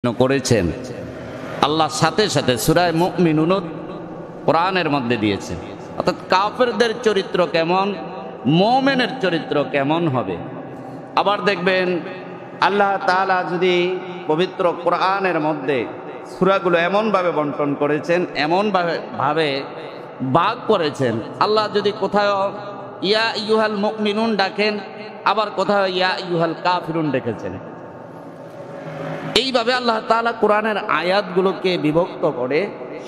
করেছেন আল্লাহ সাথে সাথে সূরা মুমিনুন কোরআনের মধ্যে দিয়েছে। অর্থাৎ কাফেরদের চরিত্র কেমন, মুমিনের চরিত্র কেমন হবে। আবার দেখবেন আল্লাহ তাআলা যদি পবিত্র কোরআনের মধ্যে সূরাগুলো এমনভাবে বন্টন করেছেন, এমনভাবে ভাগ করেছেন, আল্লাহ যদি কোথাও ইয়া আইয়ুহাল মুমিনুন ডাকেন, আবার কোথাও ইয়া আইয়ুহাল কাফিরুন ডেকেছেন। এইভাবে আল্লাহ তাআলা কোরআনের আয়াতগুলোকে বিভক্ত করে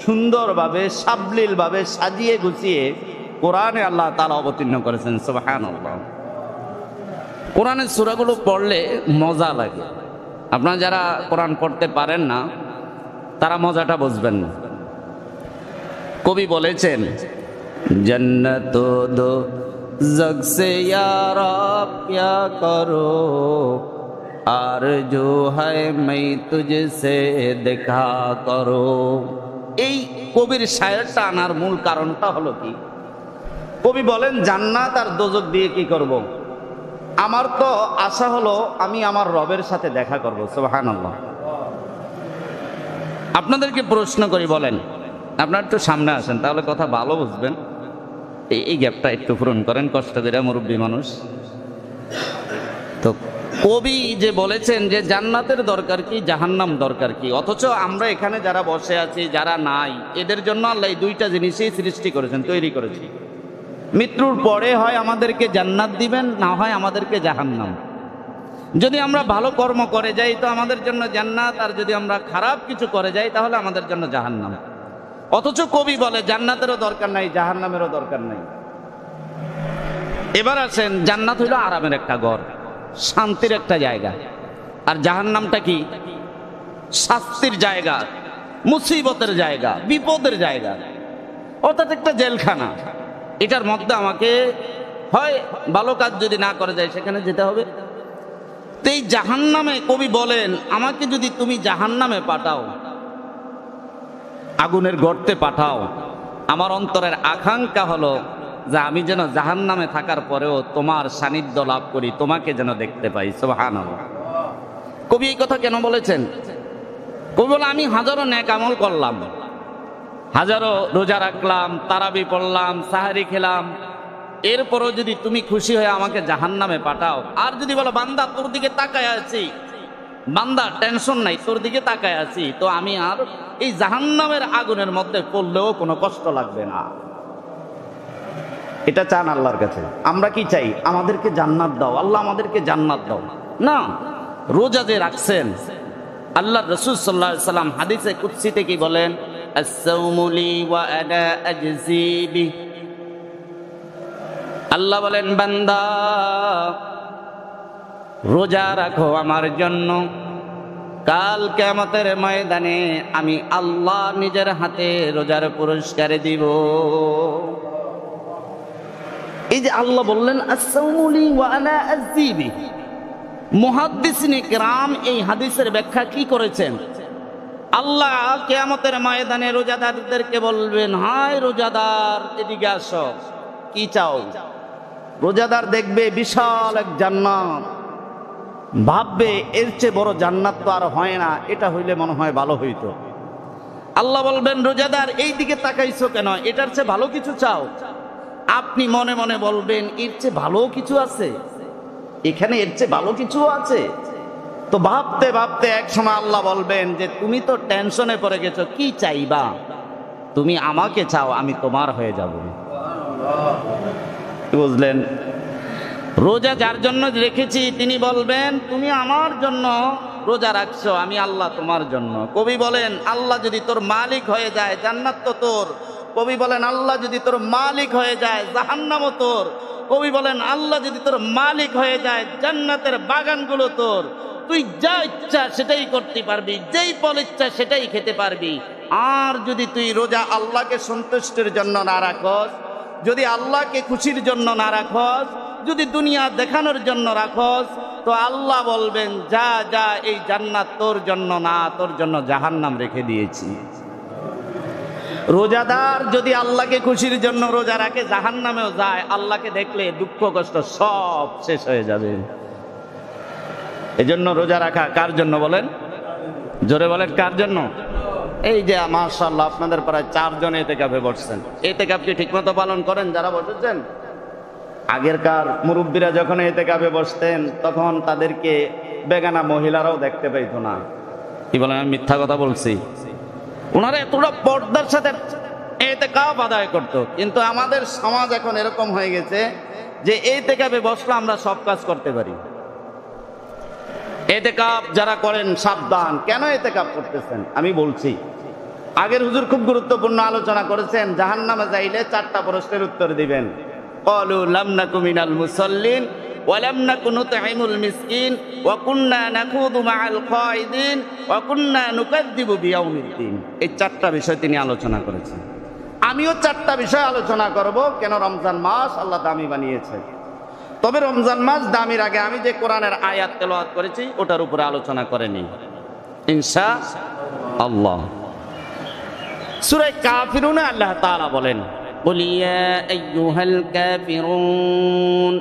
সুন্দরভাবে সাবলীলভাবে সাজিয়ে গুছিয়ে কোরআনে আল্লাহ তাআলা অবতীর্ণ করেছেন। সুবহানাল্লাহ। কোরআনের সূরাগুলো পড়লে মজা লাগে। আপনারা যারা কোরআন পড়তে পারেন না তারা মজাটা বুঝবেন না। কবি বলেছেন, জন্নত দো জগ সে ইয়া রব क्या करो আরজু হায় मैं तुझसे দেখা করো। এই কবির শায়রটা আনার মূল কারণটা হলো কি, কবি বলেন জান্নাত আর দোজখ দিয়ে কি করব, আমার তো আশা হলো আমি আমার রবের সাথে দেখা করব। সুবহানাল্লাহ। আপনাদেরকে প্রশ্ন করি, বলেন, আপনারা একটু সামনে আসেন তাহলে কথা ভালো বুঝবেন। এই গ্যাপটা একটু পূরণ করেন কষ্ট করে, মুরব্বী মানুষ তো। কবি যে বলেছেন যে জান্নাতের দরকার কি, জাহান্নাম দরকার কি, অথচ আমরা এখানে যারা বসে আছি, যারা নাই, এদের জন্য আল্লাহ এই দুইটা জিনিসই সৃষ্টি করেছেন, তৈরি করেছি। মৃত্যুর পরে হয় আমাদেরকে জান্নাত দিবেন, না হয় আমাদেরকে জাহান্নাম। যদি আমরা ভালো কর্ম করে যাই তো আমাদের জন্য জান্নাত, আর যদি আমরা খারাপ কিছু করে যাই তাহলে আমাদের জন্য জাহান্নাম। অথচ কবি বলে জান্নাতেরও দরকার নাই, জাহান্নামেরও দরকার নাই। এবার আসেন, জান্নাত হইল আরামের একটা ঘর, শান্তির একটা জায়গা, আর জাহান্নামটা কি, শাস্তির জায়গা, মুসিবতের জায়গা, বিপদের জায়গা, অর্থাৎ একটা জেলখানা। এটার মধ্যে আমাকে হয় ভালো কাজ যদি না করে যায় সেখানে যেতে হবে। তো এই জাহান্নামে কবি বলেন, আমাকে যদি তুমি জাহান্নামে পাঠাও, আগুনের গর্তে পাঠাও, আমার অন্তরের আকাঙ্ক্ষা হলো যে আমি যেন জাহান্নামে থাকার পরেও তোমার সান্নিধ্য লাভ করি, তোমাকে যেন দেখতে পাই। সুবহানাল্লাহ। কবি এই কথা কেন বলেছেন? কবি বলে আমি হাজারো নেক আমল করলাম, হাজারো রোজা রাখলাম, তারাবি পড়লাম, সাহারি খেলাম, এরপরও যদি তুমি খুশি হয়ে আমাকে জাহান্নামে পাঠাও, আর যদি বলো বান্দা তোর দিকে তাকায় আছি, বান্দা টেনশন নাই, তোর দিকে তাকায় আছি, তো আমি আর এই জাহান্নামের আগুনের মধ্যে পড়লেও কোনো কষ্ট লাগবে না। এটা চান আল্লাহর কাছে। আমরা কি চাই? আমাদেরকে জান্নাত দাও, আল্লাহ আমাদেরকে জান্নাত দাও না। রোজা যে রাখছেন, আল্লাহ রাসূল সাল্লাল্লাহু আলাইহি ওয়াসাল্লাম হাদিসে কুদসিতে কি বলেন, আস-সাওমু লি ওয়া আনা আজজি বি। আল্লাহ বলেন, বান্দা রোজা রাখো আমার জন্য, কাল কিয়ামতের ময়দানে আমি আল্লাহ নিজের হাতে রোজার পুরস্কার দিব। এই যে আল্লাহ বললেন আস-সাওমু লি ওয়া আনা আজজি বি, মুহাদ্দিসিনে কিরাম এই হাদিসের ব্যাখ্যা কি করেছেন? আল্লাহ কিয়ামতের ময়দানে রোজাদারদেরকে বলবেন, হায় রোজাদার এদিকে আসো, কি চাও? রোজাদার দেখবে বিশাল এক জান্নাত, ভাববে এর চেয়ে বড় জান্নাত তো আর হয় না, এটা হইলে মনে হয় ভালো হইতো। আল্লাহ বলবেন, রোজাদার এই দিকে তাকাইছো কেন, এটার চেয়ে ভালো কিছু চাও? আপনি মনে মনে বলবেন, এর চেয়ে ভালো কিছু আছে এখানে, এর চেয়ে ভালো কিছু আছে। তো ভাবতে ভাবতে এক সময় আল্লাহ বলবেন যে তুমি তো টেনশনে পড়ে গেছো, কি চাইবা? তুমি আমাকে চাও, আমি তোমার হয়ে যাব। বুঝলেন? রোজা যার জন্য রেখেছি তিনি বলবেন, তুমি আমার জন্য রোজা রাখছো, আমি আল্লাহ তোমার জন্য। কবি বলেন, আল্লাহ যদি তোর মালিক হয়ে যায়, জান্নাত তো তোর। কবি বলেন, আল্লাহ যদি তোর মালিক হয়ে যায়, জাহান্নামও তোর। কবি বলেন, আল্লাহ যদি তোর মালিক হয়ে যায়, জান্নাতের বাগানগুলো তোর। তুই যা ইচ্ছা সেটাই করতে পারবি, যেই ফল ইচ্ছা সেটাই খেতে পারবি। আর যদি তুই রোজা আল্লাহকে সন্তুষ্টির জন্য না রাখস, যদি আল্লাহকে খুশির জন্য না রাখস, যদি দুনিয়া দেখানোর জন্য রাখস, তো আল্লাহ বলবেন, যা যা, এই জান্নাত তোর জন্য না, তোর জন্য জাহান্নাম রেখে দিয়েছি। রোজাদার যদি আল্লাহকে খুশির জন্য রোজা রাখে, জাহান্নামেও যায়, আল্লাহকে দেখলে দুঃখ কষ্ট সব শেষ হয়ে যাবে। এজন্য রোজা রাখা কার জন্য বলেন? জোরে বলেন কার জন্য? এই যে মাশাআল্লাহ আপনাদের প্রায় 4 জন ইতিকাফে বসছেন। ইতিকাফ কি ঠিকমতো পালন করেন যারা বসেছেন? আগেরকার মুরব্বীরা যখন ইতিকাফে বসতেন তখন তাদেরকে বেগানা মহিলারাও দেখতে পাইতো না। কি বলেন, আমি মিথ্যা কথা বলছি? ওনারা এতটা পর্দার সাথে ইতিকাফ আদায় করতো। কিন্তু আমাদের সমাজ এখন এরকম হয়ে গেছে যে ইতিকাফে বসলে আমরা সব কাজ করতে পারি। ইতিকাফ যারা করেন সাবধান। কেন ইতিকাফ করতেছেন আমি বলছি। আগের হুজুর খুব গুরুত্বপূর্ণ আলোচনা করেছেন, জাহান্নামে যাইলে 4টা প্রশ্নের উত্তর দিবেন। ক্বালু লাম নাকু মিনাল মুসাল্লিন ওয়া লাম নাকু নুতঈমুল মিসকিন ওয়া কুননা নাখুযু মাআল খায়িদিন ওয়া কুননা নুকাযযিবু বিয়াউমিদ্দিন। এই 4টা বিষয় তিনি আলোচনা করেছেন। আমিও 4টা বিষয় আলোচনা করব। কেন রমজান মাস আল্লাহ দামি বানিয়েছে। তবে রমজান মাস দামির আগে আমি যে কোরআনের আয়াত তেলাওয়াত করেছি ওটার উপরে আলোচনা করে নিই ইনশাআল্লাহ। সূরা কাফিরুনে আল্লাহ তাআলা বলেন, কুল ইয়া আইয়ুহাল কাফিরুন।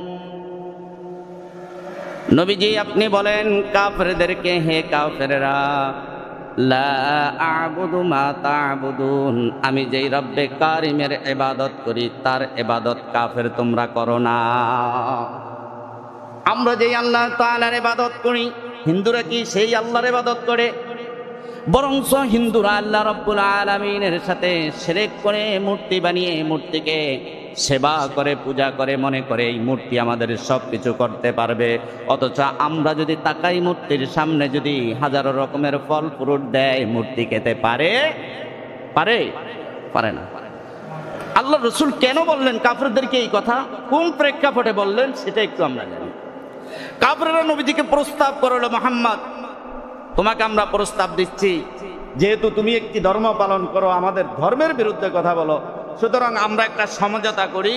নবীজি আপনি বলেন কাফেরদেরকে, হে কাফেররা, লা আ'বুদু মা তা'বুদুন, আমি যেই রব্বে কারিমের ইবাদত করি তার ইবাদত কাফের তোমরা করো না। আমরা যেই আল্লাহ তাআলার ইবাদত করি, হিন্দুরা কি সেই আল্লাহর ইবাদত করে? বরঞ্চ হিন্দুরা আল্লাহ রাব্বুল আলামিনের সাথে শিরক করে মূর্তি বানিয়ে মূর্তিকে সেবা করে, পূজা করে, মনে করে এই মূর্তি আমাদের সব কিছু করতে পারবে। অথচ আমরা যদি তাকাই মূর্তির সামনে, যদি হাজারো রকমের ফল ফ্রুট দেয়, মূর্তি খেতে পারে? পারে? পারে না। আল্লাহ রসুল কেন বললেন কাফেরদেরকে এই কথা? কোন প্রেক্ষাপটে বললেন সেটা একটু আমরা জানি। কাফেররা নবীজিকে প্রস্তাব করলো, মুহাম্মদ তোমাকে আমরা প্রস্তাব দিচ্ছি, যেহেতু তুমি একটি ধর্ম পালন করো, আমাদের ধর্মের বিরুদ্ধে কথা বলো, সুতরাং আমরা একটা সমঝোতা করি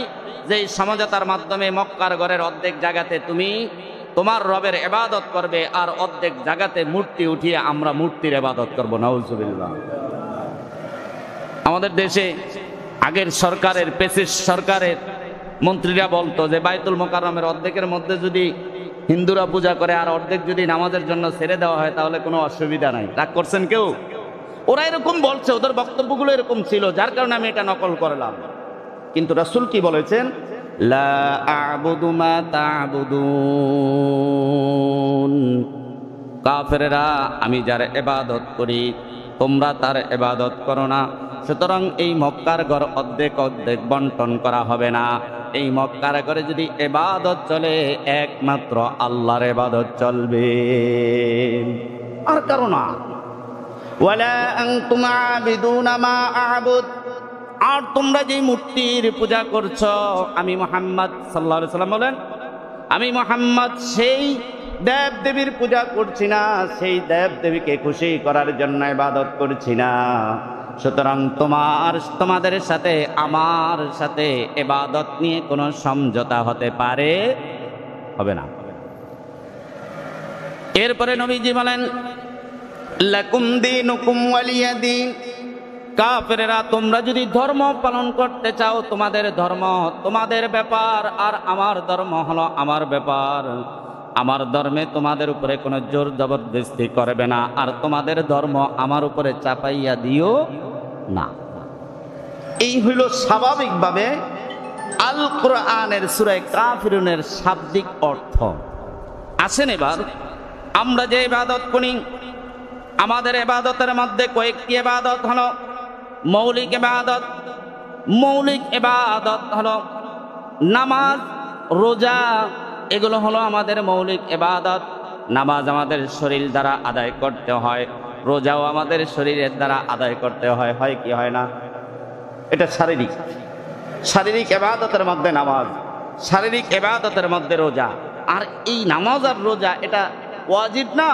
যে এই সমঝোতার মাধ্যমে মক্কার ঘরের অর্ধেক জায়গাতে তুমি তোমার রবের ইবাদত করবে আর অর্ধেক জায়গাতে মূর্তি উঠিয়ে আমরা মূর্তির ইবাদত করব। নাউজুবিল্লাহ। আমাদের দেশে আগের সরকারের, পেসিস্ট সরকারের মন্ত্রীরা বলতো যে বাইতুল মোকাররমের অর্ধেকের মধ্যে যদি হিন্দুরা পূজা করে আর অর্ধেক যদি নামাজের জন্য ছেড়ে দেওয়া হয় তাহলে কোনো অসুবিধা নাই। রাগ করছেন কেউ? ওরা এরকম বলছে, ওদের বক্তব্যগুলো এরকম ছিল, যার কারণে আমি এটা নকল করলাম। কিন্তু রাসূল কি বলেছেন? লা আ'বুদু মা তা'বুদুন, কাফেররা আমি যার ইবাদত করি তোমরা তার ইবাদত করো না। সুতরাং এই মক্কার ঘর অর্ধেক অর্ধেক বন্টন করা হবে না। এই মক্কার ঘরে যদি ইবাদত চলে একমাত্র আল্লাহর ইবাদত চলবে, আর কারো না। ওয়ালা আনতুম আবিদুনা মা আ'বুদ, আর তোমরা যে মূর্তির পূজা করছো, আমি মুহাম্মদ সাল্লাল্লাহু আলাইহি সাল্লাম বলেন, আমি মুহাম্মদ সেই দেব দেবীর পূজা করছি না, সেই দেব দেবীকে খুশি করার জন্য ইবাদত করছি না। সুতরাং তোমাদের সাথে আমার সাথে ইবাদত নিয়ে কোনো সমঝোতা হতে পারে? হবে না। এরপরে নবীজি বলেন, লাকুম দীনুকুম ওয়ালিয়া দীন, কাফেররা তোমরা যদি ধর্ম পালন করতে চাও তোমাদের ধর্ম তোমাদের ব্যাপার, আর আমার ধর্ম হলো আমার ব্যাপার। আমার ধর্মে তোমাদের উপরে কোনো জোর জবরদস্তি করবে না, আর তোমাদের ধর্ম আমার উপরে চাপাইয়া দিও না। এই হইল স্বাভাবিকভাবে আল কোরআনের সূরা কাফিরুনের শাব্দিক অর্থ। আসেন এবার আমরা যে ইবাদত করি, আমাদের ইবাদতের মধ্যে কয়েকটি ইবাদত হলো মৌলিক ইবাদত। মৌলিক ইবাদত হলো নামাজ, রোজা, এগুলো হলো আমাদের মৌলিক ইবাদত। নামাজ আমাদের শরীর দ্বারা আদায় করতে হয়, রোজাও আমাদের শরীরের দ্বারা আদায় করতে হয়। হয় কি হয় না? এটা শারীরিক ইবাদতের মধ্যে নামাজ, শারীরিক ইবাদতের মধ্যে রোজা। আর এই নামাজ আর রোজা এটা ওয়াজিব না,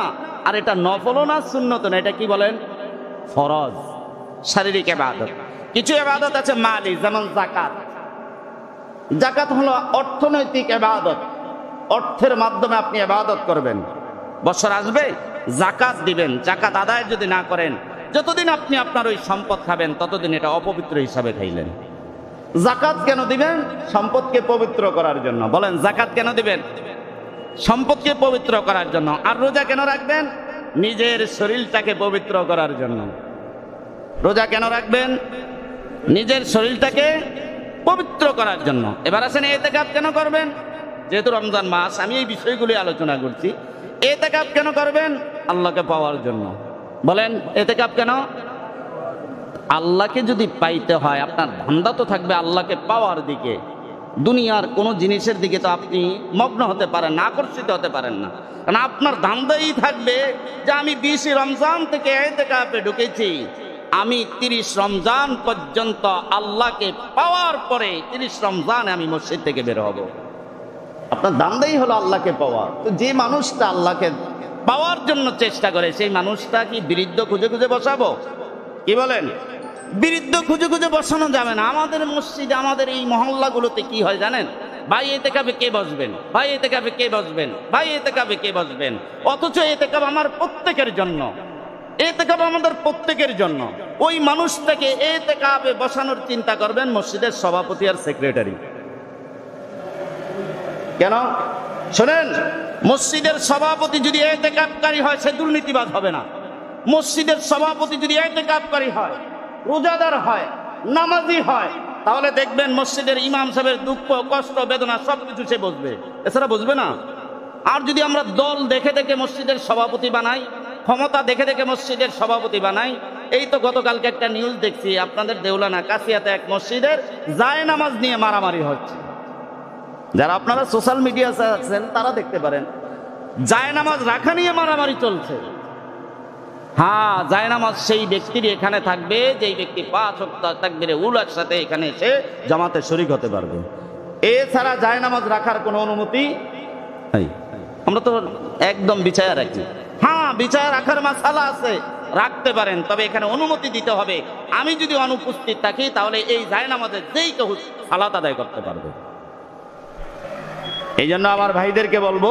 আর এটা নফলও না, সুন্নত না, এটা কি বলেন? ফরজ। শারীরিক ইবাদত। কিছু ইবাদত আছে মালি, যেমন যাকাত। যাকাত হলো অর্থনৈতিক ইবাদত, অর্থের মাধ্যমে আপনি ইবাদত করবেন। বছর আসবে যাকাত দিবেন, যাকাত আদায় যদি না করেন, যতদিন আপনি আপনার ওই সম্পদ খাবেন ততদিন এটা অপবিত্র হিসাবে খাইলেন। যাকাত কেন দিবেন? সম্পদকে পবিত্র করার জন্য। বলেন যাকাত কেন দিবেন? সম্পদকে পবিত্র করার জন্য। আর রোজা কেন রাখবেন? নিজের শরীরটাকে পবিত্র করার জন্য। রোজা কেন রাখবেন? নিজের শরীরটাকে পবিত্র করার জন্য। এবার আসেন ইতিকাফ কেন করবেন? যেহেতু রমজান মাস, আমি এই বিষয়গুলি আলোচনা করছি। ইতিকাফ কেন করবেন? আল্লাহকে পাওয়ার জন্য। বলেন ইতিকাফ কেন? আল্লাহকে যদি পাইতে হয়, আপনার ধান্দা তো থাকবে আল্লাহকে পাওয়ার দিকে। দুনিয়ার কোনো জিনিসের দিকে তো আপনি মগ্ন হতে পারেন না, আকর্ষিত হতে পারেন না, কারণ আপনার ধান্দাই থাকবে যে আমি 20 রমজান থেকে ইতিকাফে ঢুকেছি, আমি 30 রমজান পর্যন্ত আল্লাহকে পাওয়ার পরে 30 রমজানে আমি মসজিদ থেকে বের হব। আপনার ধান্দাই হলো আল্লাহকে পাওয়া। তো যে মানুষটা আল্লাহকে পাওয়ার জন্য চেষ্টা করে, সেই মানুষটা কি বিরুদ্ধ খুঁজে খুঁজে বসাবো? কি বলেন? বিরুদ্ধ খুঁজে খুঁজে বসানো যাবে না। আমাদের মসজিদে, আমাদের এই মহল্লাগুলোতে কি হয় জানেন? ভাই ইতিকাফে কে বসবেন, ভাই ইতিকাফে কে বসবেন, ভাই ইতিকাফে কে বসবেন। অথচ ইতিকাফ আমার প্রত্যেকের জন্য, ইতিকাফ আমাদের প্রত্যেকের জন্য। ওই মানুষটাকে ইতিকাফে বসানোর চিন্তা করবেন মসজিদের সভাপতি আর সেক্রেটারি। কেন? শোনেন, মসজিদের সভাপতি যদি ইতিকাফকারী হয়, সে দুর্নীতিবাজ হবে না। মসজিদের সভাপতি যদি ইতিকাফকারী হয়, রোজাদার হয়, নামাজি হয়, তাহলে দেখবেন মসজিদের ইমাম সাহেবের দুঃখ, কষ্ট, বেদনা সবকিছু সে বুঝবে, এছাড়া বুঝবে না। আর যদি আমরা দল দেখে দেখে মসজিদের সভাপতি বানাই, ক্ষমতা দেখে দেখে মসজিদের সভাপতি বানাই, এই তো গতকালকে একটা নিউজ দেখছি, আপনাদের দেউলানা কাশিয়াতে এক মসজিদের জায়ে নামাজ নিয়ে মারামারি হচ্ছে। যারা আপনারা সোশ্যাল মিডিয়াতে আছেন তারা দেখতে পারেন, জায়ে নামাজ রাখা নিয়ে মারামারি চলছে। হ্যাঁ, জায়নামাজ সেই ব্যক্তির এখানে থাকবে যেই ব্যক্তি 5 ওয়াক্ত তাকবীরে উলার সাথে এখানে এসে জামাতে শরীক হতে পারবে। এছাড়া জায়নামাজ রাখার কোনো অনুমতি নেই। আমরা তো একদম বিছায়া রাখি। হ্যাঁ, বিছায়া রাখার মাসালা আছে, রাখতে পারেন, তবে এখানে অনুমতি দিতে হবে। আমি যদি অনুপস্থিত থাকি তাহলে এই জায়নামাজের যেই কেউ সালাত আদায় করতে পারবে। এই জন্য আমার ভাইদেরকে বলবো,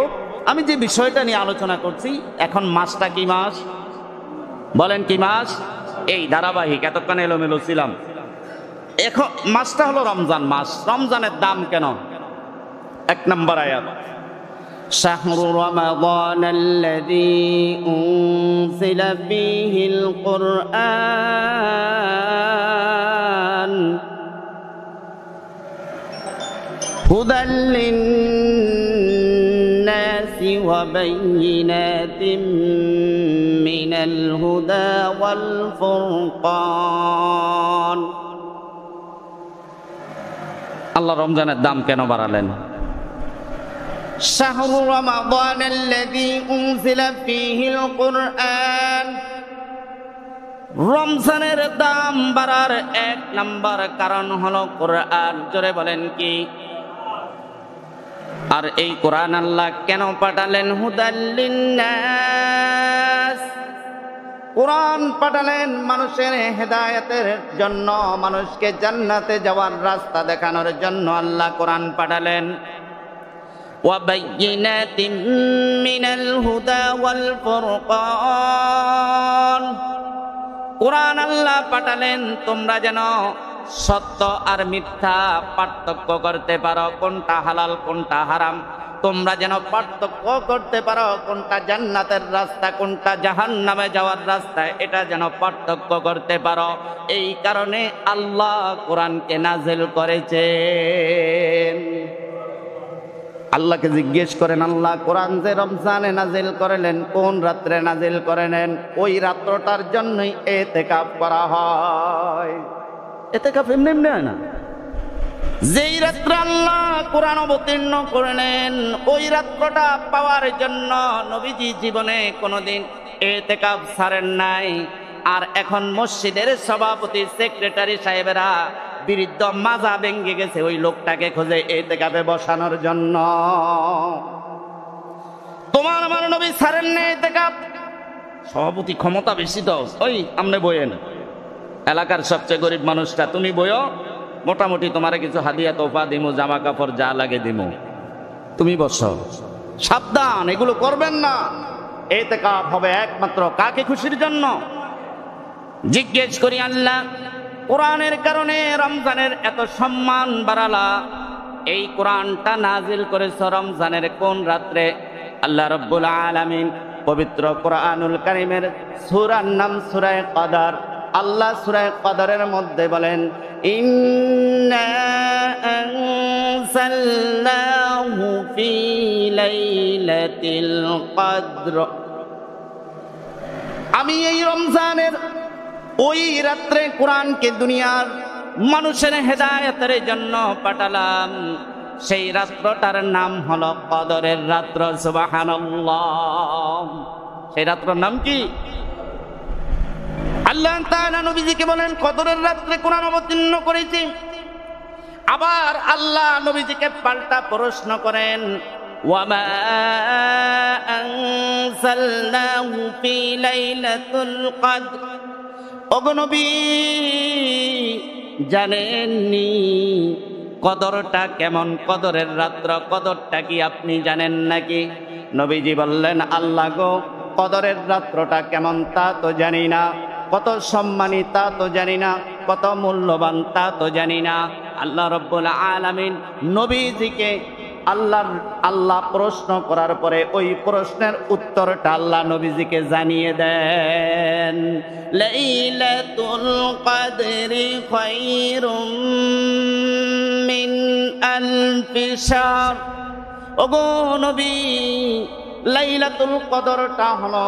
আমি যে বিষয়টা নিয়ে আলোচনা করছি, এখন মাসটা কি মাস? বলেন কি মাস? এই ধারাবাহিক এতক্ষণ এলোমেলো ছিলাম। এখন মাসটা হলো রমজান মাস। রমজানের দাম কেন? 1 নম্বর আয়াত, শাহরু রমাদানাল্লাযী উনজিলা ফীহিল কুরআন হুদাল লিন-নাসি ওয়া বাইয়িনাতিন মিনাল হুদা ওয়াল ফুরকান। আল্লাহ রমজানের দাম কেন বাড়ালেন? শাহরু রমাদানাল্লাযী উনজিলা ফীহিল কুরআন। রমজানের দাম বাড়ার 1 নম্বর কারণ হলো কোরআন। জোরে বলেন কি? আর এই কোরআন আল্লাহ কেন পাঠালেন? হুদাল লিন-নাস। কোরআন পাঠালেন মানুষের হেদায়েতের জন্য, মানুষকে জান্নাতে যাওয়ার রাস্তা দেখানোর জন্য আল্লাহ কোরআন পাঠালেন। ওয়া বাইয়িনাতিন মিনাল হুদা ওয়াল ফুরকান। কোরআন আল্লাহ পাঠালেন তোমরা যেন সত্য আর মিথ্যা পার্থক্য করতে পারো, কোনটা হালাল কোনটা হারাম। তোমরা যেন পার্থক্য করতে পারো কোনটা জান্নাতের রাস্তা, কোনটা জাহান্নামে যাওয়ার রাস্তা, এটা যেন পার্থক্য করতে পারো। এই কারণে আল্লাহ কোরআনকে নাজিল করেছেন। আল্লাহকে জিজ্ঞেস করেন, আল্লাহ কোরআন যে রমজানে নাজিল করলেন, কোন রাত্রে নাজিল করেন? ওই রাত্রটার জন্যই ইতিকাফ করা হয়। ইতিকাফ এমনি এমনি হয় না। যেই রাত্রে আল্লাহ কোরআন অবতীর্ণ করলেন, ওই রাত্রটা পাওয়ার জন্য নবীজি জীবনে কোনোদিন ইতিকাফ ছাড়েন নাই। আর এখন মসজিদের সভাপতি, সেক্রেটারি সাহেবেরা বিরুদ্ধ মাজা ভেঙে গেছে ওই লোকটাকে খোঁজে ইতিকাফে বসানোর জন্য। তোমার আমার নবী ছাড়েন না ইতিকাফ। সভাপতি ক্ষমতা বেশি তো, ওই আমনে বইয়েন, এলাকার সবচেয়ে গরিব মানুষটা তুমি বইও, মোটামুটি তোমার কিছু হাদিয়া তোফা দিমু, জামা কাপড় যা লাগে দিমু, তুমি বসো। সাবধান, এগুলো করবেন না। ইতিকাফ হবে একমাত্র কাকে খুশির জন্য? জিজ্ঞেস করি, আল্লাহ কোরআনের কারণে রমজানের এত সম্মান বাড়ালা, এই কোরআনটা নাজিল করেছ রমজানের কোন রাত্রে? আল্লাহ রাব্বুল আলামিন পবিত্র কোরআনুল কারীমের সূরার নাম সূরা কদর। আল্লাহ সূরা কদরের মধ্যে বলেন, ইন্না আনজালনাহু ফি লাইলাতিল কদর। আমি এই রমজানের ওই রাত্রে কোরআনকে দুনিয়ার মানুষের হেদায়েতের জন্য পাঠালাম। সেই রাত্রটার নাম হলো কদরের রাত্র। সুবহানাল্লাহ। সেই রাত্রের নাম কি? আল্লাহ তাআলা নবীজিকে বলেন কদরের রাত্রে কোরআন অবতীর্ণ করেছি। আবার আল্লাহ নবীজিকে পাল্টা প্রশ্ন করেন, ওয়ামা আনজালনাহু ফি লাইলাতুল কদর। ওগো নবী, জানেননি কদরটা কেমন? কদরের রাত্র কদরটা কি আপনি জানেন নাকি? নবীজি বললেন, আল্লাহ গো, কদরের রাত্রটা কেমন তা তো জানি না, কত সম্মানী তা তো জানি না, কত মূল্যবান তা তো জানি না। আল্লাহ রাব্বুল আলামিন নবীজিকে আল্লাহ প্রশ্ন করার পরে ওই প্রশ্নের উত্তরটা আল্লাহ নবীজিকে জানিয়ে দেন। লাইলাতুল কদরি খায়রুম মিন আলফি শাহর। ওগো নবী, লাইলাতুল কদরটা হলো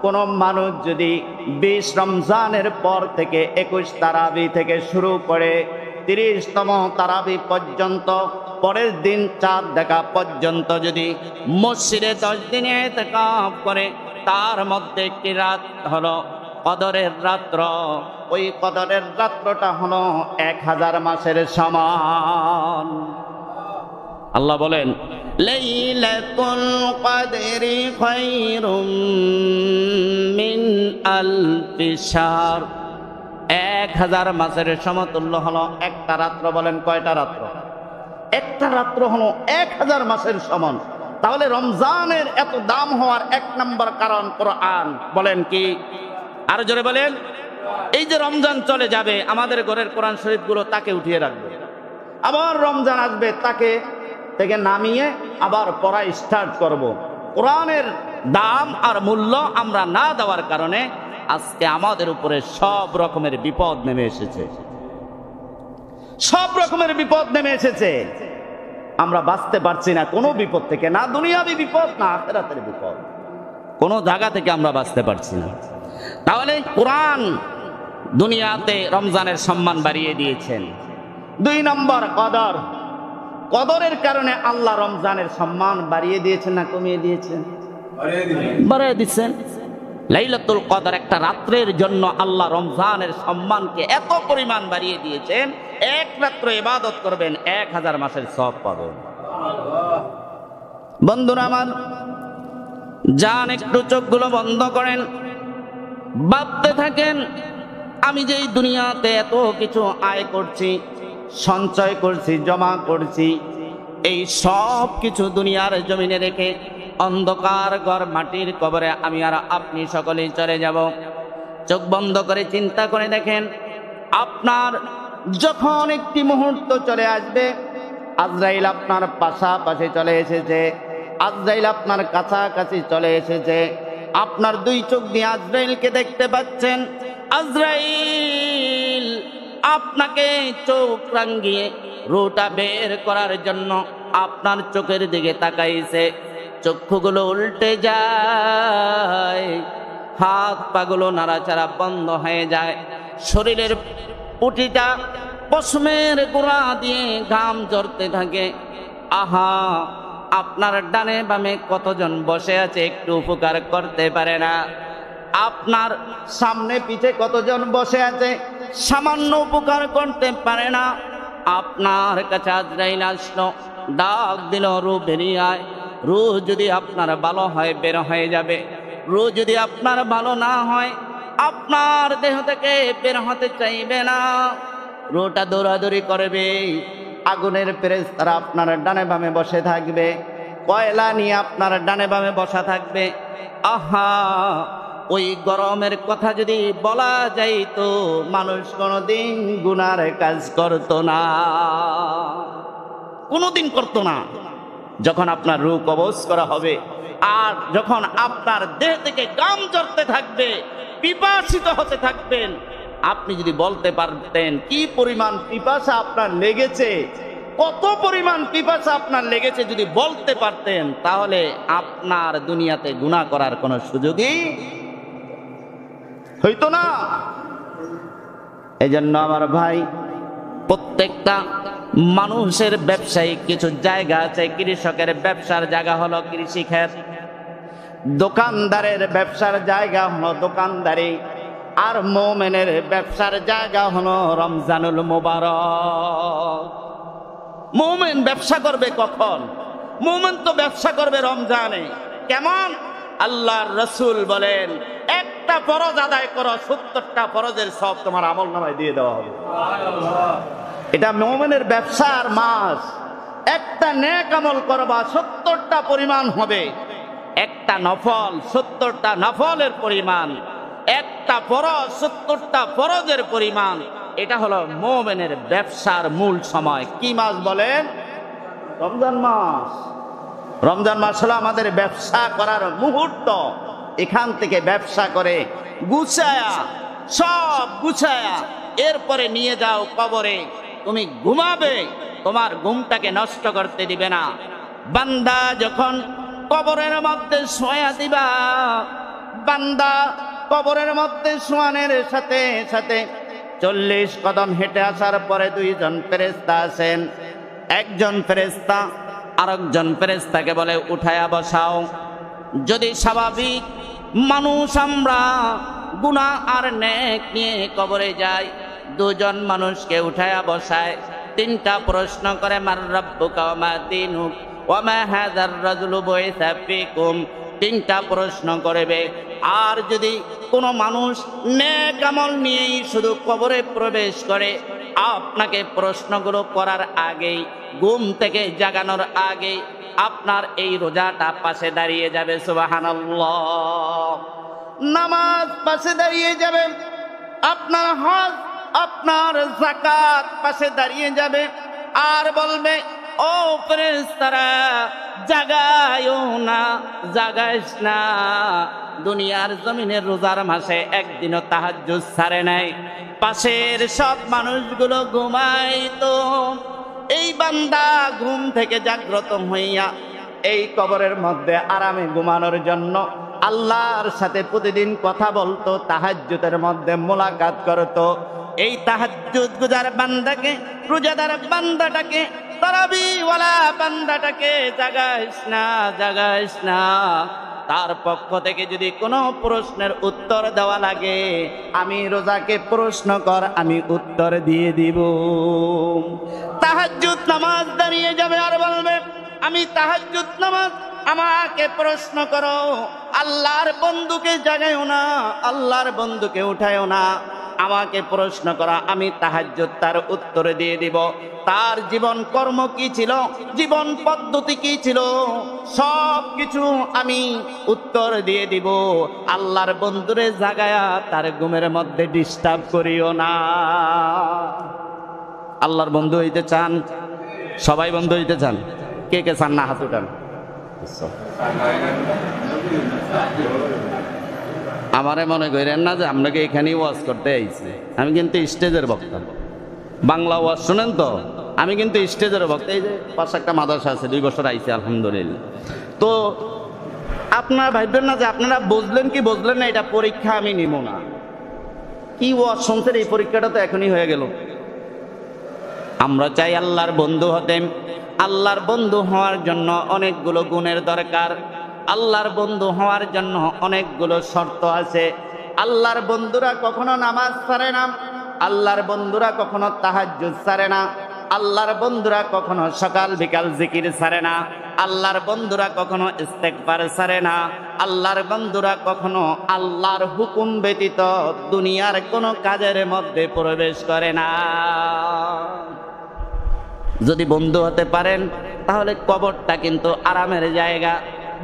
কোন মানুষ যদি 20 রমজানের পর থেকে 21 তারাবি থেকে শুরু করে 30তম তারাবি পর্যন্ত, পরের দিন চাঁদ দেখা পর্যন্ত যদি মসজিদে 10 দিন ইতিকাফ করে, তার মধ্যে একটি রাত হলো কদরের রাত্র। ওই কদরের রাত্রটা হলো 1000 মাসের সমান। আল্লাহ বলেন, লাইলাতুল কদরি খায়রুম মিন আলফি শাহর। 1000 মাসের সমতুল্য হলো একটা রাত্র। বলেন কয়টা রাত্র? একটা রাত্র হলো 1000 মাসের সমান। তাহলে রমজানের এত দাম হওয়ার 1 নম্বর কারণ কোরআন। বলেন কি? আরো জোরে বলেন। এই যে রমজান চলে যাবে, আমাদের ঘরের কোরআন শরীফগুলো তাকে উঠিয়ে রাখবে। আবার রমজান আসবে, তাকে থেকে নামিয়ে আবার পড়া স্টার্ট করব। কোরআনের দাম আর মূল্য আমরা না দেওয়ার কারণে আজকে আমাদের উপরে সব রকমের বিপদ নেমে এসেছে। সব রকমের বিপদ নেমে এসেছে। আমরা বাঁচতে পারছি না কোনো বিপদ থেকে, না দুনিয়াবী বিপদ না আখিরাতের বিপদ। কোনো জায়গা থেকে আমরা বাঁচতে পারছি না। তাহলে কোরআন দুনিয়াতে রমজানের সম্মান বাড়িয়ে দিয়েছেন। 2 নম্বর কদর। কদরের কারণে আল্লাহ রমজানের সম্মান বাড়িয়ে দিয়েছেন না কমিয়ে দিয়েছেন? বাড়িয়ে দিয়েছেন। লাইলাতুল কদর একটা রাত্রের জন্য আল্লাহ রমজানের সম্মানকে এত পরিমাণ বাড়িয়ে দিয়েছেন, এক রাত্র ইবাদত করবেন 1000 মাসের সওয়াব পাবেন। বন্ধুরা আমার, যান একটু চোখগুলো বন্ধ করেন, ভাবতে থাকেন, আমি যে এই দুনিয়াতে এত কিছু আয় করছি, সঞ্চয় করছি, জমা করছি, এই সব কিছু দুনিয়ার জমিনে রেখে অন্ধকার ঘর মাটির কবরে আমি আর আপনি সকলেই চলে যাব। চোখ বন্ধ করে চিন্তা করে দেখেন, আপনার যখন একটি মুহূর্ত চলে আসবে, আজরাইল আপনার পাশাপাশি চলে এসেছে, আজরাইল আপনার কাছাকাছি চলে এসেছে, আপনার 2 চোখ দিয়ে আজরাইলকে দেখতে পাচ্ছেন। আজরাইল আপনাকে চোখ রাঙিয়ে রুহটা বের করার জন্য আপনার চোখের দিকে তাকাইছে। চক্ষুগুলো উল্টে যায়, হাত পাগুলো নাড়াচাড়া বন্ধ হয়ে যায়, শরীরের পুটিটা পশমের গোড়া দিয়ে ঘাম ঝরতে থাকে। আহা, আপনার ডানে বামে কতজন বসে আছে একটু উপকার করতে পারে না? আপনার সামনে পিছে কতজন বসে আছে সামান্য উপকার করতে পারে না? আপনার কাছে আজরাইল আসলো, ডাক দিল, রূহ বেরিয়ে আয়। রূহ যদি আপনার ভালো হয় বের হয়ে যাবে, রূহ যদি আপনার ভালো না হয় আপনার দেহ থেকে বের হতে চাইবে না, রূহটা দৌড়াদৌড়ি করবে। আগুনের ফেরেশতারা আপনার ডানে বামে বসে থাকবে, কয়লা নিয়ে আপনার ডানে বামে বসা থাকবে। আহা, ওই গরমের কথা যদি বলা যাইতো, মানুষ কোনোদিন গুনার কাজ করতো না, কোনোদিন করতো না। যখন আপনার রূহ কবজ করা হবে, আর যখন আপনার দেহ থেকে গাম ঝরতে থাকবে, পিপাসিত হতে থাকবেন, আপনি যদি বলতে পারতেন কি পরিমাণ পিপাসা আপনার লেগেছে, কত পরিমাণ পিপাসা আপনার লেগেছে, যদি বলতে পারতেন, তাহলে আপনার দুনিয়াতে গুনাহ করার কোনো সুযোগই হইতো না। এই জন্য আমার ভাই, প্রত্যেকটা মানুষের ব্যবসায়িক কিছু জায়গা আছে। কৃষকের ব্যবসার জায়গা হলো কৃষিক্ষেত, দোকানদারের ব্যবসার জায়গা হলো দোকানদারি, আর মুমিনের ব্যবসার জায়গা হলো রমজানুল মুবারক। মুমিন ব্যবসা করবে কখন? মুমিন তো ব্যবসা করবে রমজানে। কেমন? আল্লাহর রাসূল বলেন, একটা ফরজ আদায় করো, 70টা ফরজের সব তোমার আমলনামায় দিয়ে দেওয়া হবে। এটা মুমিনের ব্যবসার মাস। একটা নেক আমল করবা, 70টা পরিমাণ হবে। একটা নফল, 70টা নফলের পরিমাণ। একটা ফরজ, 70টা ফরজের পরিমাণ। এটা হলো মুমিনের ব্যবসার মূল সময়। কি মাস বলেন? রমজান মাস। রমজান মাস হলো আমাদের ব্যবসা করার মুহূর্ত। এখান থেকে ব্যবসা করে গুছায়া, সব গুছায়া এরপরে নিয়ে যাও কবরে। তুমি ঘুমাবে, তোমার ঘুমটাকে নষ্ট করতে দিবে না। বান্দা যখন কবরের মধ্যে শোয়া দিবা, বান্দা কবরের মধ্যে শোয়ানের সাথে সাথে 40 কদম হেঁটে আসার পরে দুইজন ফেরেশতা আছেন। একজন ফেরেশতা আরেকজন ফেরেশতাকে বলে, উঠায়া বসাও। যদি স্বাভাবিক মানুষ আমরা গুনাহ আর নেক নিয়ে কবরে যাই, দুজন মানুষকে উঠায়া বসায়, 3টা প্রশ্ন করে, মার রাব্বুকা ওয়া মা দীনুক ওয়া মা হাযার রাজুলু বুইসা ফীকুম। 3টা প্রশ্ন করবে। আর যদি কোনো মানুষ নেক আমল নিয়েই শুধু কবরে প্রবেশ করে, আপনাকে প্রশ্নগুলো করার আগেই, ঘুম থেকে জাগানোর আগেই আপনার এই রোজাটা পাশে দাঁড়িয়ে যাবে। সুবহানাল্লাহ। নামাজ পাশে দাঁড়িয়ে যাবে, আপনার হজ, আপনার যাকাত পাশে দাঁড়িয়ে যাবে। আর বলবে, ও ফেরেশতারা, জাগায়ও না, জাগাইস না। দুনিয়ার জমিনের রোজার মাসে একদিনও তাহাজ্জুদ ছাড়ে নাই, পাশের সব মানুষগুলো ঘুমাইতো। এই বান্দা ঘুম থেকে জাগ্রত হইয়া এই কবরের মধ্যে আরামে ঘুমানোর জন্য আল্লাহর সাথে প্রতিদিন কথা বলতো, তাহাজ্জুদের মধ্যে মোলাকাত করতো। এই তাহাজ্জুদ গুজার বান্দাকে, রোজাদার বান্দাটাকে, তারাবিওয়ালা বান্দাটাকে জাগাইস না, জাগাইস না। তার পক্ষ থেকে যদি কোনো প্রশ্নের উত্তর দেওয়া লাগে, আমি রোজাকে প্রশ্ন কর, আমি উত্তর দিয়ে দিব। তাহাজ্জুদ নামাজ দাঁড়িয়ে যাবে আর বলবে, আমি তাহাজ্জুদ নামাজ, আমাকে প্রশ্ন করো। আল্লাহর বন্ধুকে জাগাইও না, আল্লাহর বন্ধুকে উঠায়ও না, আমাকে প্রশ্ন করা, আমি তাহাজ্জুদ তার উত্তর দিয়ে দিব। তার জীবন কর্ম কি ছিল, জীবন পদ্ধতি কি ছিল, সব কিছু আমি উত্তর দিয়ে দিব। আল্লাহর বন্ধুরে জাগায়া তার ঘুমের মধ্যে ডিস্টার্ব করিও না। আল্লাহর বন্ধু হইতে চান? সবাই বন্ধু হইতে চান? কে কে চান না হাত উঠান। আমারে মনে করেন না যে আপনাকে এখানেই ওয়াজ করতে আইছি। আমি কিন্তু স্টেজের বক্তা, বাংলা ওয়াজ শুনেন তো, আমি কিন্তু স্টেজের বক্তা। এই যে পাশে একটা মাদ্রাসা আছে, 2 বছর আইছি আলহামদুলিল্লাহ। তো আপনারা ভাববেন না যে আপনারা বুঝলেন কি বুঝলেন না, এটা পরীক্ষা আমি নিব না। কি ওয়াজ শুনছেন, এই পরীক্ষাটা তো এখনই হয়ে গেল। আমরা চাই আল্লাহর বন্ধু হতে। আল্লাহর বন্ধু হওয়ার জন্য অনেকগুলো গুণের দরকার। আল্লাহর বন্ধু হওয়ার জন্য অনেকগুলো শর্ত আছে। আল্লাহর বন্ধুরা কখনো নামাজ ছাড়ে না, আল্লাহর বন্ধুরা কখনো তাহাজ্জুদ ছাড়ে না, আল্লাহর বন্ধুরা কখনো সকাল বিকাল জিকির ছাড়ে না, আল্লাহর বন্ধুরা কখনো ইস্তেগফার ছাড়ে না, আল্লাহর বন্ধুরা কখনো আল্লাহর হুকুম ব্যতীত দুনিয়ার কোনো কাজের মধ্যে প্রবেশ করে না। যদি বন্ধু হতে পারেন তাহলে কবরটা কিন্তু আরামের জায়গা।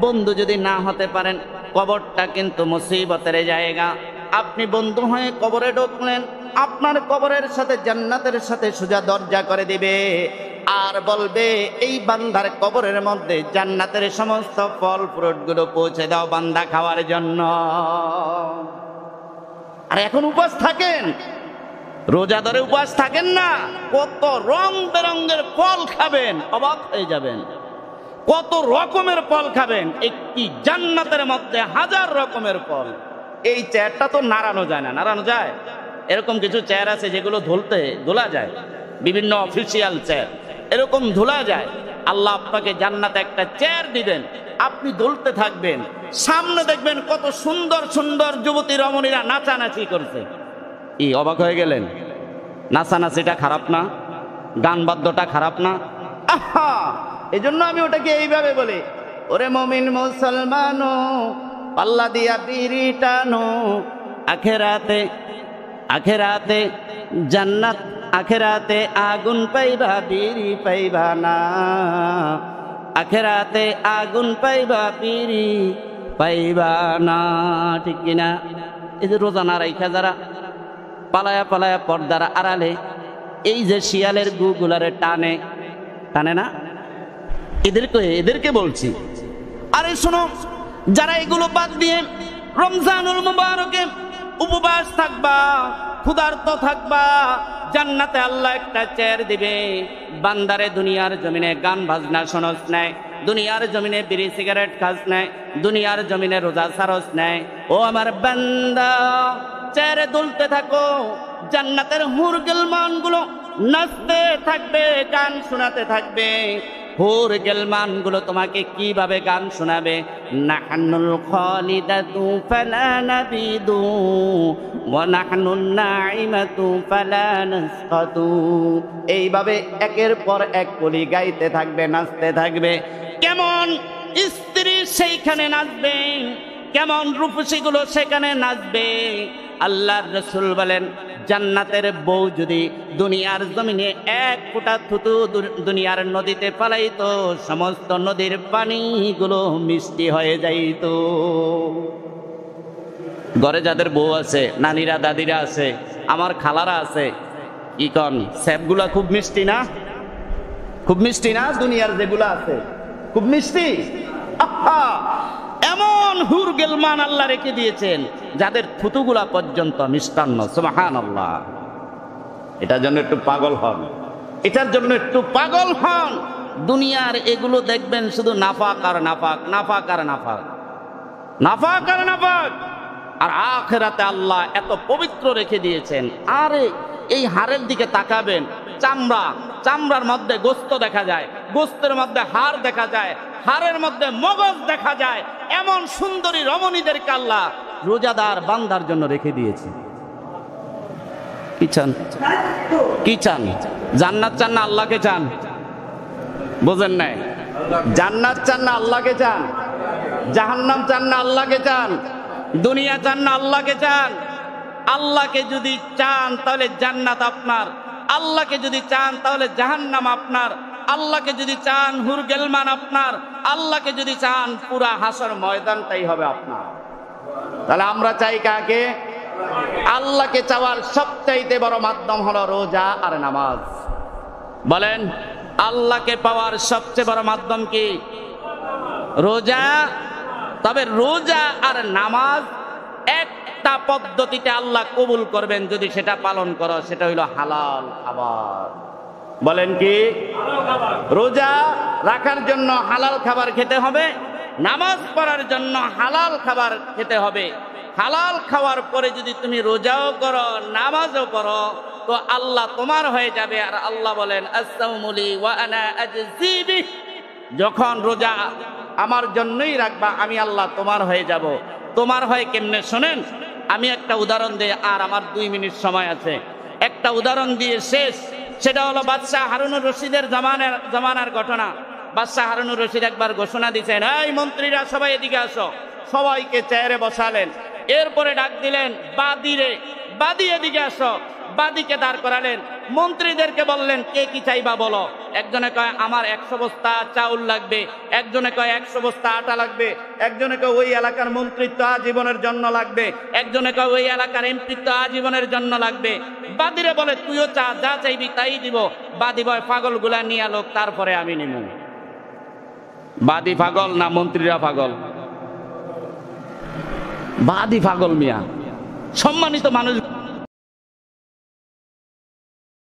বন্ধু যদি না হতে পারেন, কবরটা কিন্তু মুসিবতের জায়গা। আপনি বন্ধু হয়ে কবরে ঢুকলেন, আপনার কবরের সাথে জান্নাতের সাথে সোজা দরজা করে দিবে। আর বলবে এই বান্দার কবরের মধ্যে জান্নাতের সমস্ত ফল ফ্রুট গুলো পৌঁছে দাও বান্দা খাওয়ার জন্য। আর এখন উপবাস থাকেন, রোজাদারে উপবাস থাকেন না, কত রং বেরঙের ফল খাবেন, অবাক হয়ে যাবেন। কত রকমের ফল খাবেন, একটি জান্নাতের মধ্যে হাজার রকমের ফল। এই চেয়ারটা তো নাড়ানো যায় না, নাড়ানো যায়? এরকম কিছু চেয়ার আছে যেগুলো ধোলা যায়, বিভিন্ন অফিসিয়াল চেয়ার, এরকম ধোলা যায়। আল্লাহ আপনাকে জান্নাতে একটা চেয়ার দিবেন, আপনি দোলতে থাকবেন, সামনে দেখবেন কত সুন্দর সুন্দর যুবতী রমণীরা নাচানাচি করছে। এই অবাক হয়ে গেলেন? নাচানাচিটা খারাপ না? গান বাদ্যটা খারাপ না? আহা, এই জন্য আমি ওটাকে এইভাবে বলি, ওরে মুমিন মুসলমানো পাল্লা দিয়া বিড়ি টানো, আখেরাতে আখেরাতে জান্নাত, আখেরাতে আগুন পাইবা বিড়ি পাইবা না, আখেরাতে আগুন পাইবা বিড়ি পাইবা না। ঠিক কিনা? এই যে রোজা না রাইখা যারা পালায়া পালায়া পর্দার আড়ালে এই যে শিয়ালের গুগুলারে টানে না, এদেরকে বলছি, আরে শোনো, যারা এগুলো বাদ দিয়ে রমজানুল মুবারকে উপবাস থাকবা, ক্ষুধার্ত থাকবা, জান্নাতে আল্লাহ একটা চেয়ার দিবে। বান্দারে দুনিয়ার জমিনে গান বাজনা শোনস নাই, দুনিয়ার জমিনে বিড়ি সিগারেট খাস নাই, দুনিয়ার জমিনে রোজা সারস নাই, ও আমার বান্দা চেয়ারে দুলতে থাকো, জান্নাতের হুর গেলমান গুলো নাচতে থাকবে, গান শোনাতে থাকবে। হুর গেলমান গুলো তোমাকে কিভাবে গান শোনাবে? নাহনুল খালিদাতু ফালা নাবিদু ওয়া নাহনুন নাইমাতু ফালা নাসকাতু। এইভাবে একের পর এক কলি গাইতে থাকবে, নাচতে থাকবে। কেমন স্ত্রী সেইখানে নাচবে, কেমন রূপসী গুলো সেখানে নাচবে। আল্লাহর রাসূল বলেন, জান্নাতের বউ যদি দুনিয়ার জমিনে এক ফোঁটা থুতু দুনিয়ার নদীতে পালাইতো, সমস্ত নদীর পানিগুলো মিষ্টি হয়ে যাইত। ঘরে যাদের বউ আছে, নানিরা দাদিরা আছে, আমার খালারা আছে, কি কন, স্যাপগুলা খুব মিষ্টি না? খুব মিষ্টি না? দুনিয়ার যেগুলো আছে খুব মিষ্টি। আহা, এমন হুর গেলমান আল্লাহ রেখে দিয়েছেন যাদের থুতুগুলা পর্যন্ত মিষ্টান্ন। সুবহানাল্লাহ। এটার জন্য একটু পাগল হন, এটার জন্য একটু পাগল হন। দুনিয়ার এগুলো দেখবেন শুধু নাফাক আর নাফাক, নাফাক আর নাফাক, নাফাক আর নাফাক। আর আখিরাতে আল্লাহ এত পবিত্র রেখে দিয়েছেন। আরে এই হাড়ের দিকে তাকাবেন, চামড়া, চামড়ার মধ্যে গোস্ত দেখা যায়, গোস্তের মধ্যে হাড় দেখা যায়, হাড়ের মধ্যে মগজ দেখা যায়। এমন সুন্দরী রমণীদেরকে আল্লাহ রোজাদার বান্দার জন্য রেখে দিয়েছে। কি চান? কি চান? জান্নাত চান না আল্লাহকে চান? বোঝেন নাই? জান্নাত চান না আল্লাহকে চান? জাহান্নাম চান না আল্লাহকে চান? দুনিয়া চান না আল্লাহকে চান? আল্লাহকে যদি চান তাহলে জান্নাত আপনার, আল্লাহকে যদি চান তাহলে জাহান্নাম আপনার, আল্লাহকে যদি চান হুর গেলমান আপনার, আল্লাহকে যদি চান পুরা হাসর ময়দানটাই হবে আপনার। তাহলে আমরা চাই কাকে? আল্লাহকে চাওয়ার সবচাইতে বড় মাধ্যম হলো রোজা আর নামাজ। বলেন, আল্লাহকে পাওয়ার সবচেয়ে বড় মাধ্যম কি? রোজা। তবে রোজা আর নামাজ একটা পদ্ধতিতে আল্লাহ কবুল করবেন যদি সেটা পালন করো, সেটা হইল হালাল খাবার। বলেন কি? রোজা রাখার জন্য হালাল খাবার খেতে হবে, নামাজ পড়ার জন্য হালাল খাবার খেতে হবে। হালাল খাওয়ার পরে যদি তুমি রোজাও করো, নামাজও পড়ো, তো আল্লাহ তোমার হয়ে যাবে। আর আল্লাহ বলেন, আস-সাওমু লি ওয়া আনা আজজি বিহি। যখন রোজা আমার জন্যই রাখবা, আমি আল্লাহ তোমার হয়ে যাব। তোমার হয় কেমনে শোনেন, আমি একটা উদাহরণ দিই, আর আমার 2 মিনিট সময় আছে। একটা উদাহরণ দিয়ে শেষ। সেটা হলো বাদশাহ হারুনুর রশিদের জামানার ঘটনা। বাদশাহ হারুনুর রশিদ একবার ঘোষণা দিয়েছেন, এই মন্ত্রীরা সবাই এদিকে আসো। সবাইকে চেয়ারে বসালেন। এরপরে ডাক দিলেন, বাদী এদিকে আসো। বাদীকে দাঁড় করালেন, মন্ত্রীদেরকে বললেন কে কি চাইবা বলো। একজনে কয় আমার 100 বস্তা চাউল লাগবে, একজনে কয় 100 বস্তা আটা লাগবে, একজনে কয় ওই এলাকার মন্ত্রিত্ব আজীবনের জন্য লাগবে, একজনে কয় ওই এলাকার এমপিত্ব আজীবনের জন্য লাগবে। বাদীরে বলে তুইও চা, যা চাইবি তাই দিব। বাদী বয় পাগলগুলা নিয়ে লোক, তারপরে আমি নিব। বাদী পাগল না মন্ত্রীরা পাগল? বাদী পাগল মিয়া। সম্মানিত মানুষ